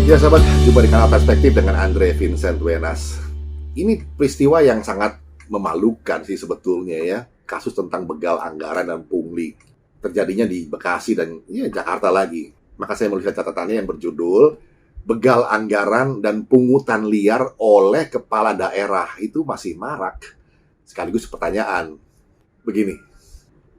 Ya sahabat, jumpa di kanal Perspektif dengan Andre Vincent Wenas. Ini peristiwa yang sangat memalukan sih sebetulnya ya. Kasus tentang begal anggaran dan pungli. Terjadinya di Bekasi dan ya Jakarta lagi. Maka saya melihat catatannya yang berjudul Begal anggaran dan pungutan liar oleh kepala daerah itu masih marak. Sekaligus pertanyaan. Begini,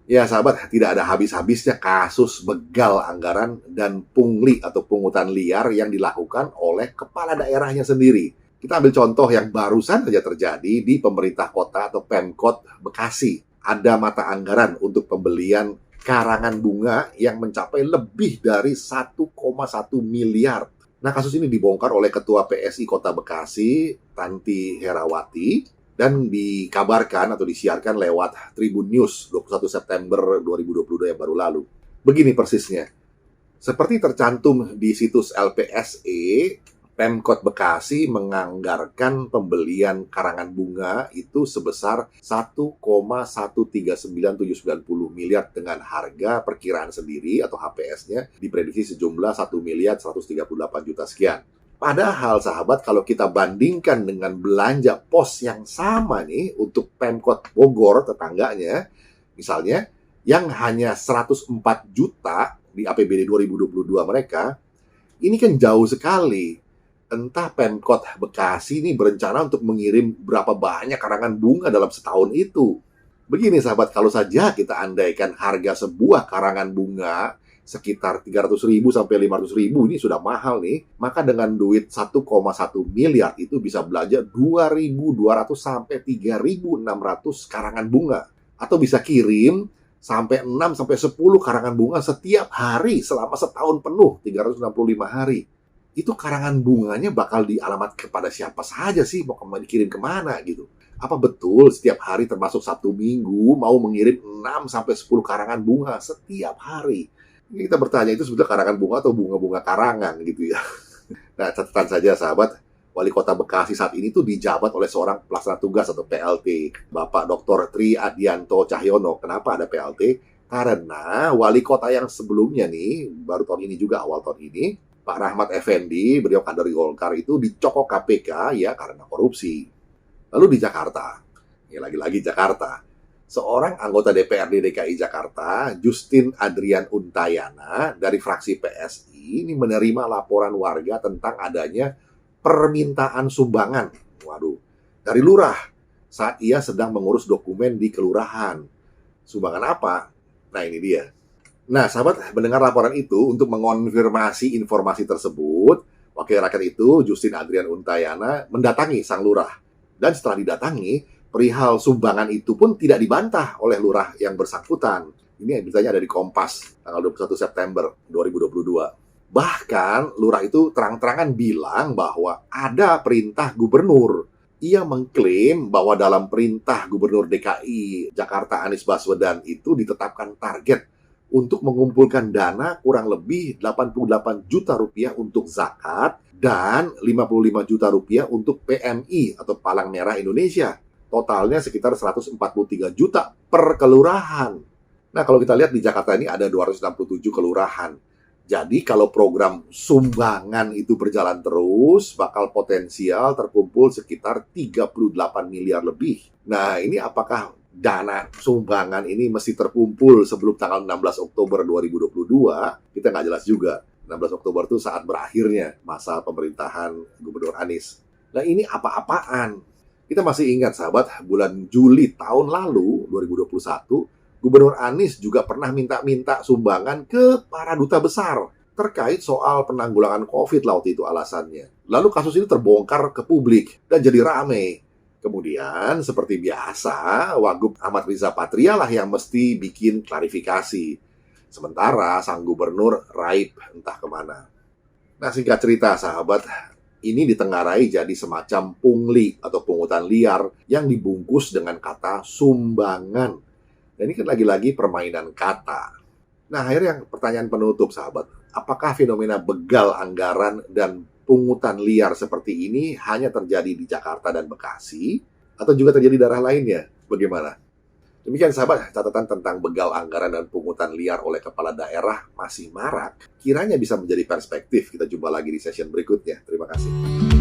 ya sahabat, tidak ada habis-habisnya kasus begal anggaran dan pungli atau pungutan liar yang dilakukan oleh kepala daerahnya sendiri. Kita ambil contoh yang barusan saja terjadi di pemerintah kota atau Pemkot Bekasi. Ada mata anggaran untuk pembelian karangan bunga yang mencapai lebih dari 1,1 miliar. Nah, kasus ini dibongkar oleh Ketua PSI Kota Bekasi, Tanti Herawati, dan dikabarkan atau disiarkan lewat Tribun News 21 September 2022 yang baru lalu. Begini persisnya. Seperti tercantum di situs LPSE, Pemkot Bekasi menganggarkan pembelian karangan bunga itu sebesar 1,139790 miliar dengan harga perkiraan sendiri atau HPS-nya diprediksi sejumlah 1.138 juta sekian. Padahal sahabat, kalau kita bandingkan dengan belanja pos yang sama nih untuk Pemkot Bogor tetangganya, misalnya yang hanya 104 juta di APBD 2022 mereka, ini kan jauh sekali. Entah Pemkot Bekasi ini berencana untuk mengirim berapa banyak karangan bunga dalam setahun itu. Begini sahabat, kalau saja kita andaikan harga sebuah karangan bunga sekitar 300.000 sampai 500.000, ini sudah mahal nih. Maka dengan duit 1,1 miliar itu bisa belanja 2.200 sampai 3.600 karangan bunga. Atau bisa kirim sampai 6 sampai 10 karangan bunga setiap hari selama setahun penuh, 365 hari. Itu karangan bunganya bakal dialamat kepada siapa saja sih, mau dikirim kemana gitu. Apa betul setiap hari termasuk 1 minggu mau mengirim 6 sampai 10 karangan bunga setiap hari? Kita bertanya, itu sebetulnya karangan bunga atau bunga-bunga karangan gitu ya. Nah, catatan saja sahabat, Wali Kota Bekasi saat ini tuh dijabat oleh seorang pelaksana tugas atau PLT, Bapak Dr. Tri Adianto Cahyono. Kenapa ada PLT? Karena wali kota yang sebelumnya nih, baru tahun ini juga, awal tahun ini, Pak Rahmat Effendi, beliau kader Golkar itu dicokok KPK ya karena korupsi. Lalu di Jakarta, ya lagi-lagi Jakarta, seorang anggota DPRD DKI Jakarta, Justin Adrian Untayana, dari fraksi PSI, ini menerima laporan warga tentang adanya permintaan sumbangan. Waduh, dari lurah saat ia sedang mengurus dokumen di kelurahan. Sumbangan apa? Nah, ini dia. Nah, sahabat, mendengar laporan itu untuk mengonfirmasi informasi tersebut, wakil rakyat itu, Justin Adrian Untayana, mendatangi sang lurah. Dan setelah didatangi, perihal sumbangan itu pun tidak dibantah oleh lurah yang bersangkutan. Ini beritanya ada di Kompas, tanggal 21 September 2022. Bahkan, lurah itu terang-terangan bilang bahwa ada perintah gubernur. Ia mengklaim bahwa dalam perintah Gubernur DKI Jakarta Anies Baswedan itu ditetapkan target untuk mengumpulkan dana kurang lebih 88 juta rupiah untuk zakat dan 55 juta rupiah untuk PMI atau Palang Merah Indonesia. Totalnya sekitar 143 juta per kelurahan. Nah, kalau kita lihat di Jakarta ini ada 267 kelurahan. Jadi kalau program sumbangan itu berjalan terus, bakal potensial terkumpul sekitar 38 miliar lebih. Nah, ini apakah dana sumbangan ini mesti terkumpul sebelum tanggal 16 Oktober 2022? Kita nggak jelas juga. 16 Oktober itu saat berakhirnya masa pemerintahan Gubernur Anies. Nah, ini apa-apaan? Kita masih ingat sahabat, bulan Juli tahun lalu, 2021, Gubernur Anies juga pernah minta sumbangan ke para duta besar terkait soal penanggulangan COVID waktu itu alasannya. Lalu kasus ini terbongkar ke publik dan jadi rame. Kemudian, seperti biasa, Wagub Ahmad Riza Patria lah yang mesti bikin klarifikasi. Sementara sang gubernur raib entah kemana. Nah, singkat cerita sahabat, ini ditengarai jadi semacam pungli atau pungutan liar yang dibungkus dengan kata sumbangan. Dan ini kan lagi-lagi permainan kata. Nah, akhirnya pertanyaan penutup sahabat, apakah fenomena begal anggaran dan pungutan liar seperti ini hanya terjadi di Jakarta dan Bekasi atau juga terjadi di daerah lainnya? Bagaimana? Demikian sahabat, catatan tentang begal anggaran dan pungutan liar oleh kepala daerah masih marak. Kiranya bisa menjadi perspektif. Kita jumpa lagi di session berikutnya. Terima kasih.